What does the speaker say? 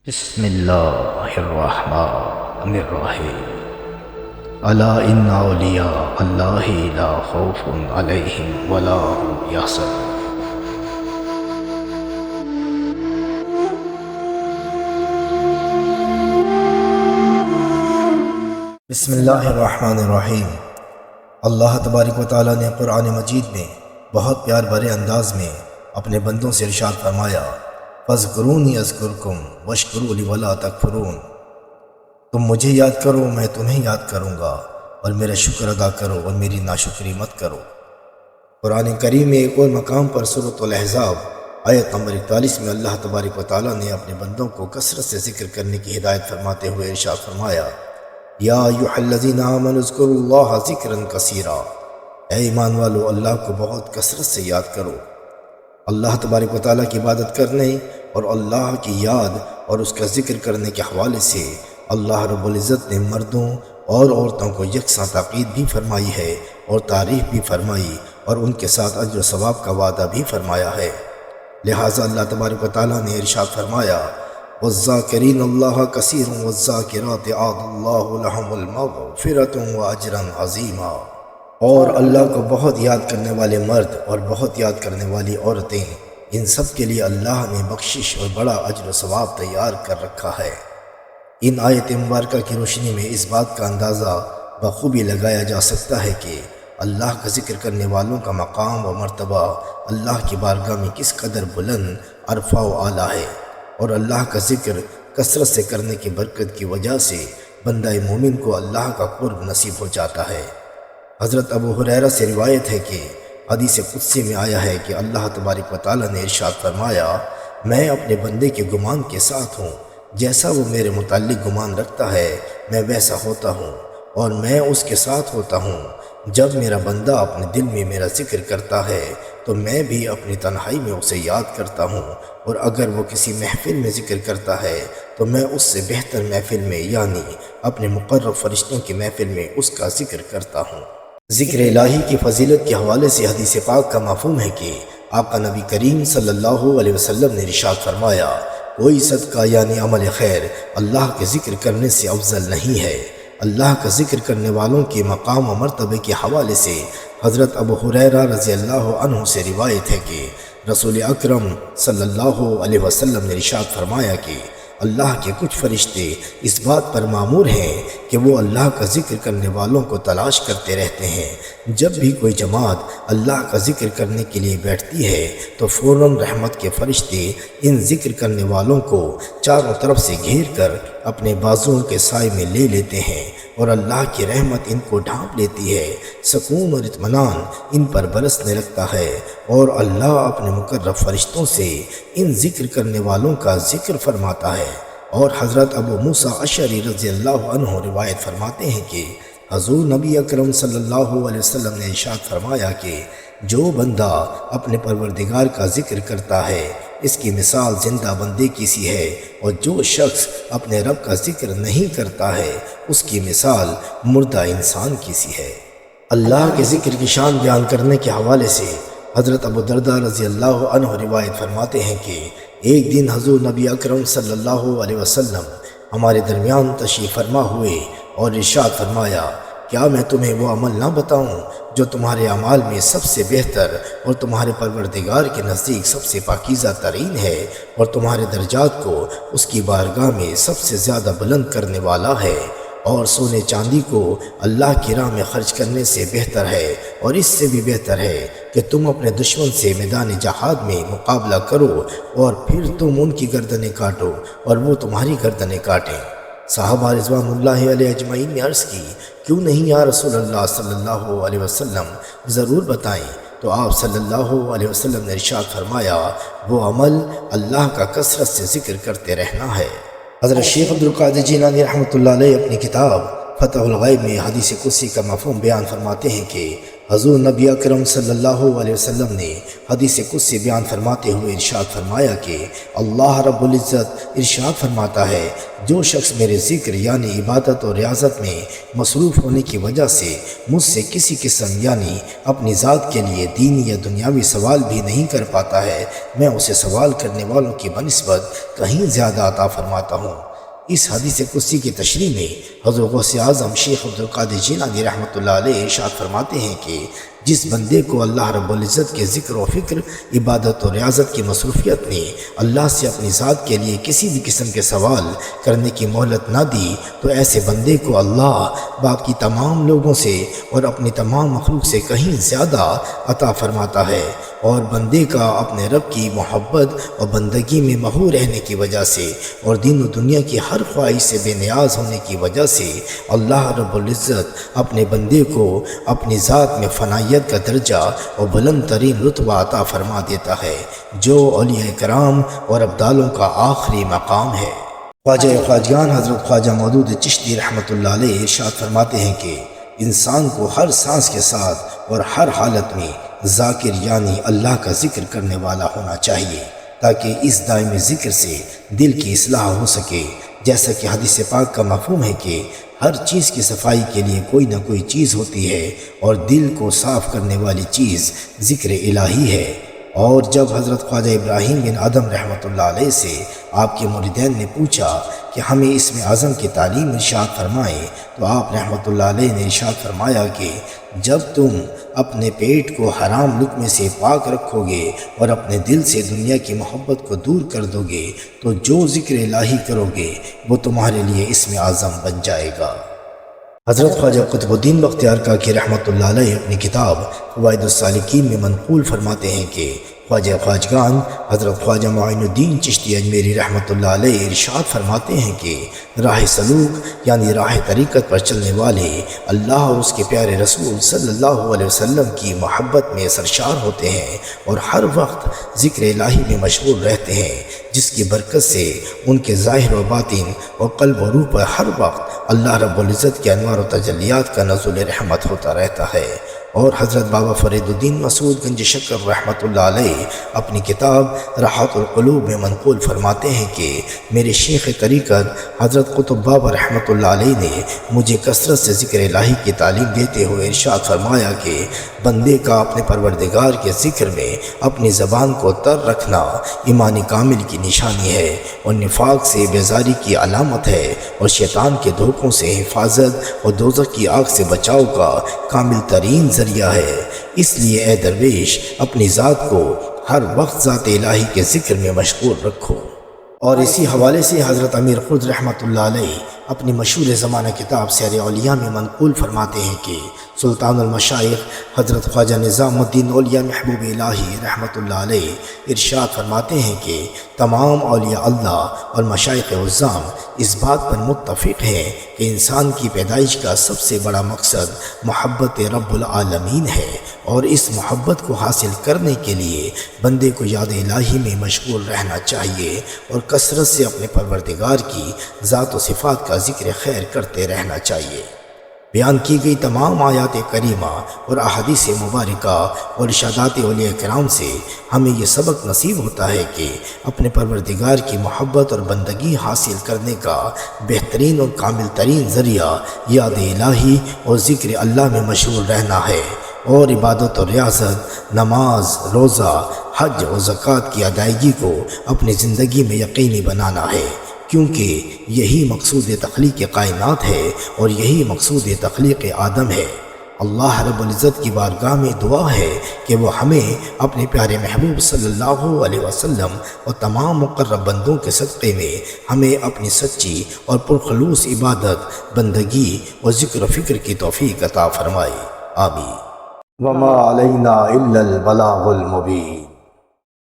بسم اللہ الرحمن الرحیم الا ان اولیاء اللہ لا خوف علیہم ولا هم یحزنون۔ بسم اللہ الرحمن الرحیم۔ اللہ تبارک و تعالیٰ نے قرآن مجید میں بہت پیار بھرے انداز میں اپنے بندوں سے ارشاد فرمایا، فاذکرونی اذکرکم واشکروا لی ولا تکفرون۔ تم مجھے یاد کرو، میں تمہیں یاد کروں گا، اور میرا شکر ادا کرو اور میری ناشکری مت کرو۔ قرآن کریم میں ایک اور مقام پر سورۃ الاحزاب آیت نمبر 41 میں اللہ تبارک و تعالیٰ نے اپنے بندوں کو کثرت سے ذکر کرنے کی ہدایت فرماتے ہوئے ارشاد فرمایا، یا ایھا الذین آمنوا اذکروا اللہ ذکرا کثیرا۔ اے ایمان والو، اللہ کو بہت کثرت سے یاد کرو۔ اللہ تبارک و تعالیٰ کی عبادت کرنے اور اللہ کی یاد اور اس کا ذکر کرنے کے حوالے سے اللہ رب العزت نے مردوں اور عورتوں کو یکساں تاکید بھی فرمائی ہے اور تعریف بھی فرمائی، اور ان کے ساتھ اجر و ثواب کا وعدہ بھی فرمایا ہے۔ لہٰذا اللہ تبارک و تعالیٰ نے ارشاد فرمایا، والذاکرین اللہ کثیر والذاکرات اعد اللہ لہم المغفرۃ واجرا عظیما۔ اور اللہ کو بہت یاد کرنے والے مرد اور بہت یاد کرنے والی عورتیں، ان سب کے لیے اللہ نے بخشش اور بڑا اجر و ثواب تیار کر رکھا ہے۔ ان آیت مبارکہ کی روشنی میں اس بات کا اندازہ بخوبی لگایا جا سکتا ہے کہ اللہ کا ذکر کرنے والوں کا مقام و مرتبہ اللہ کی بارگاہ میں کس قدر بلند، عرفہ و اعلیٰ ہے، اور اللہ کا ذکر کثرت سے کرنے کی برکت کی وجہ سے بندہ مومن کو اللہ کا قرب نصیب ہو جاتا ہے۔ حضرت ابو ہریرہ سے روایت ہے کہ حدیث قدسی میں آیا ہے کہ اللہ تبارک و تعالیٰ نے ارشاد فرمایا، میں اپنے بندے کے گمان کے ساتھ ہوں، جیسا وہ میرے متعلق گمان رکھتا ہے میں ویسا ہوتا ہوں، اور میں اس کے ساتھ ہوتا ہوں۔ جب میرا بندہ اپنے دل میں میرا ذکر کرتا ہے تو میں بھی اپنی تنہائی میں اسے یاد کرتا ہوں، اور اگر وہ کسی محفل میں ذکر کرتا ہے تو میں اس سے بہتر محفل میں یعنی اپنے مقرب فرشتوں کی محفل میں اس کا ذکر کرتا ہوں۔ ذکر الہی کی فضیلت کے حوالے سے حدیث پاک کا مفہوم ہے کہ آقا نبی کریم صلی اللہ علیہ وسلم نے ارشاد فرمایا، کوئی صدقہ یعنی عمل خیر اللہ کے ذکر کرنے سے افضل نہیں ہے۔ اللہ کا ذکر کرنے والوں کے مقام و مرتبے کے حوالے سے حضرت ابو ہریرہ رضی اللہ عنہ سے روایت ہے کہ رسول اکرم صلی اللہ علیہ وسلم نے ارشاد فرمایا کہ اللہ کے کچھ فرشتے اس بات پر مامور ہیں کہ وہ اللہ کا ذکر کرنے والوں کو تلاش کرتے رہتے ہیں۔ جب بھی کوئی جماعت اللہ کا ذکر کرنے کے لیے بیٹھتی ہے تو فوراً رحمت کے فرشتے ان ذکر کرنے والوں کو چاروں طرف سے گھیر کر اپنے بازوؤں کے سائے میں لے لیتے ہیں، اور اللہ کی رحمت ان کو ڈھانپ لیتی ہے، سکون اور اطمینان ان پر برسنے لگتا ہے، اور اللہ اپنے مقرب فرشتوں سے ان ذکر کرنے والوں کا ذکر فرماتا ہے۔ اور حضرت ابو موسیٰ اشعری رضی اللہ عنہ روایت فرماتے ہیں کہ حضور نبی اکرم صلی اللہ علیہ وسلم نے ارشاد فرمایا کہ جو بندہ اپنے پروردگار کا ذکر کرتا ہے اس کی مثال زندہ بندے کی سی ہے، اور جو شخص اپنے رب کا ذکر نہیں کرتا ہے اس کی مثال مردہ انسان کی سی ہے۔ اللہ کے ذکر کی شان بیان کرنے کے حوالے سے حضرت ابو درداء رضی اللہ عنہ روایت فرماتے ہیں کہ ایک دن حضور نبی اکرم صلی اللہ علیہ وسلم ہمارے درمیان تشریف فرما ہوئے اور ارشاد فرمایا، کیا میں تمہیں وہ عمل نہ بتاؤں جو تمہارے اعمال میں سب سے بہتر اور تمہارے پروردگار کے نزدیک سب سے پاکیزہ ترین ہے، اور تمہارے درجات کو اس کی بارگاہ میں سب سے زیادہ بلند کرنے والا ہے، اور سونے چاندی کو اللہ کی راہ میں خرچ کرنے سے بہتر ہے، اور اس سے بھی بہتر ہے کہ تم اپنے دشمن سے میدان جہاد میں مقابلہ کرو اور پھر تم ان کی گردنیں کاٹو اور وہ تمہاری گردنیں کاٹیں۔ صحابہ رضوان اللہ علیہ اجمعین نے عرض کی، کیوں نہیں یا رسول اللہ صلی اللہ علیہ وسلم، ضرور بتائیں۔ تو آپ صلی اللہ علیہ وسلم نے ارشاد فرمایا، وہ عمل اللہ کا کثرت سے ذکر کرتے رہنا ہے۔ حضرت شیخ عبدالقادر جیلانی رحمۃ اللہ علیہ اپنی کتاب فتح الغیب میں حدیث قدسی کا مفہوم بیان فرماتے ہیں کہ حضور نبی اکرم صلی اللہ علیہ وسلم نے حدیث قدسی بیان فرماتے ہوئے ارشاد فرمایا کہ اللہ رب العزت ارشاد فرماتا ہے، جو شخص میرے ذکر یعنی عبادت اور ریاضت میں مصروف ہونے کی وجہ سے مجھ سے کسی قسم یعنی اپنی ذات کے لیے دینی یا دنیاوی سوال بھی نہیں کر پاتا ہے، میں اسے سوال کرنے والوں کی بنسبت کہیں زیادہ عطا فرماتا ہوں۔ اس حدیث قدسی کی تشریح میں حضرت غوث اعظم شیخ عبدالقادر جیلانی رحمۃ اللہ علیہ ارشاد فرماتے ہیں کہ جس بندے کو اللہ رب العزت کے ذکر و فکر، عبادت و ریاضت کی مصروفیت نے اللہ سے اپنی ذات کے لیے کسی بھی قسم کے سوال کرنے کی مہلت نہ دی، تو ایسے بندے کو اللہ باقی تمام لوگوں سے اور اپنی تمام مخلوق سے کہیں زیادہ عطا فرماتا ہے، اور بندے کا اپنے رب کی محبت اور بندگی میں محو رہنے کی وجہ سے اور دین و دنیا کی ہر خواہش سے بے نیاز ہونے کی وجہ سے اللہ رب العزت اپنے بندے کو اپنی ذات میں فنائیت کا درجہ اور بلند ترین رتبہ عطا فرما دیتا ہے، جو اولیاء کرام اور ابدالوں کا آخری مقام ہے۔ خواجہ خواجگان حضرت خواجہ مودود چشتی رحمۃ اللہ علیہ ارشاد فرماتے ہیں کہ انسان کو ہر سانس کے ساتھ اور ہر حالت میں ذاکر یعنی اللہ کا ذکر کرنے والا ہونا چاہیے، تاکہ اس دائمی ذکر سے دل کی اصلاح ہو سکے، جیسا کہ حدیث پاک کا مفہوم ہے کہ ہر چیز کی صفائی کے لیے کوئی نہ کوئی چیز ہوتی ہے، اور دل کو صاف کرنے والی چیز ذکر الہی ہے۔ اور جب حضرت خواجہ ابراہیم بن ادم رحمۃ اللہ علیہ سے آپ کے مریدین نے پوچھا کہ ہمیں اسم اعظم کی تعلیم ارشاد فرمائیں، تو آپ رحمۃ اللہ علیہ نے ارشاد فرمایا کہ جب تم اپنے پیٹ کو حرام لقمے سے پاک رکھو گے اور اپنے دل سے دنیا کی محبت کو دور کر دو گے، تو جو ذکر الہی کرو گے وہ تمہارے لیے اسم اعظم بن جائے گا۔ حضرت خواجہ قطب الدین بختیار کاکی رحمۃ اللہ علیہ اپنی کتاب فوائد السالکین میں منقول فرماتے ہیں کہ خواجہ خواجگان حضرت خواجہ معین الدین چشتی اجمیری رحمۃ اللہ علیہ ارشاد فرماتے ہیں کہ راہ سلوک یعنی راہ طریقت پر چلنے والے اللہ اور اس کے پیارے رسول صلی اللہ علیہ وسلم کی محبت میں سرشار ہوتے ہیں اور ہر وقت ذکر الہی میں مشغول رہتے ہیں، جس کی برکت سے ان کے ظاہر و باطن اور قلب و روح پر ہر وقت اللہ رب العزت کے انوار و تجلیات کا نزول رحمت ہوتا رہتا ہے۔ اور حضرت بابا فرید الدین مسعود گنج شکر رحمۃ اللہ علیہ اپنی کتاب راحت القلوب میں منقول فرماتے ہیں کہ میرے شیخ طریقت حضرت قطب بابا رحمۃ اللہ علیہ نے مجھے کثرت سے ذکر الہی کی تعلیم دیتے ہوئے ارشاد فرمایا کہ بندے کا اپنے پروردگار کے ذکر میں اپنی زبان کو تر رکھنا ایمان کامل کی نشانی ہے، اور نفاق سے بیزاری کی علامت ہے، اور شیطان کے دھوکوں سے حفاظت اور دوزخ کی آگ سے بچاؤ کا کامل ترین ذریعہ ہے۔ اس لیے اے درویش اپنی ذات کو ہر وقت ذات الہی کے ذکر میں مشغول رکھو۔ اور اسی حوالے سے حضرت امیر خود رحمۃ اللہ علیہ اپنی مشہور زمانہ کتاب سیر اولیاء میں منقول فرماتے ہیں کہ سلطان المشائخ حضرت خواجہ نظام الدین اولیاء محبوب الہی رحمۃ اللہ علیہ ارشاد فرماتے ہیں کہ تمام اولیاء اللہ اور مشائخ عظام اس بات پر متفق ہیں کہ انسان کی پیدائش کا سب سے بڑا مقصد محبت رب العالمین ہے، اور اس محبت کو حاصل کرنے کے لیے بندے کو یاد الہی میں مشغول رہنا چاہیے اور کثرت سے اپنے پروردگار کی ذات و صفات کا ذکر خیر کرتے رہنا چاہیے۔ بیان کی گئی تمام آیات کریمہ اور احادیث مبارکہ اور ارشادات اولیاء کرام سے ہمیں یہ سبق نصیب ہوتا ہے کہ اپنے پروردگار کی محبت اور بندگی حاصل کرنے کا بہترین اور کامل ترین ذریعہ یاد الہی اور ذکر اللہ میں مشغول رہنا ہے، اور عبادت اور ریاضت، نماز، روزہ، حج اور زکوٰۃ کی ادائیگی کو اپنی زندگی میں یقینی بنانا ہے، کیونکہ یہی مقصود تخلیق کائنات ہے اور یہی مقصود تخلیق آدم ہے۔ اللہ رب العزت کی بارگاہ میں دعا ہے کہ وہ ہمیں اپنے پیارے محبوب صلی اللہ علیہ وسلم اور تمام مقرب بندوں کے صدقے میں ہمیں اپنی سچی اور پرخلوص عبادت، بندگی اور ذکر و فکر کی توفیق عطا فرمائے، آمین۔ وما علینا الا البلاغ المبین۔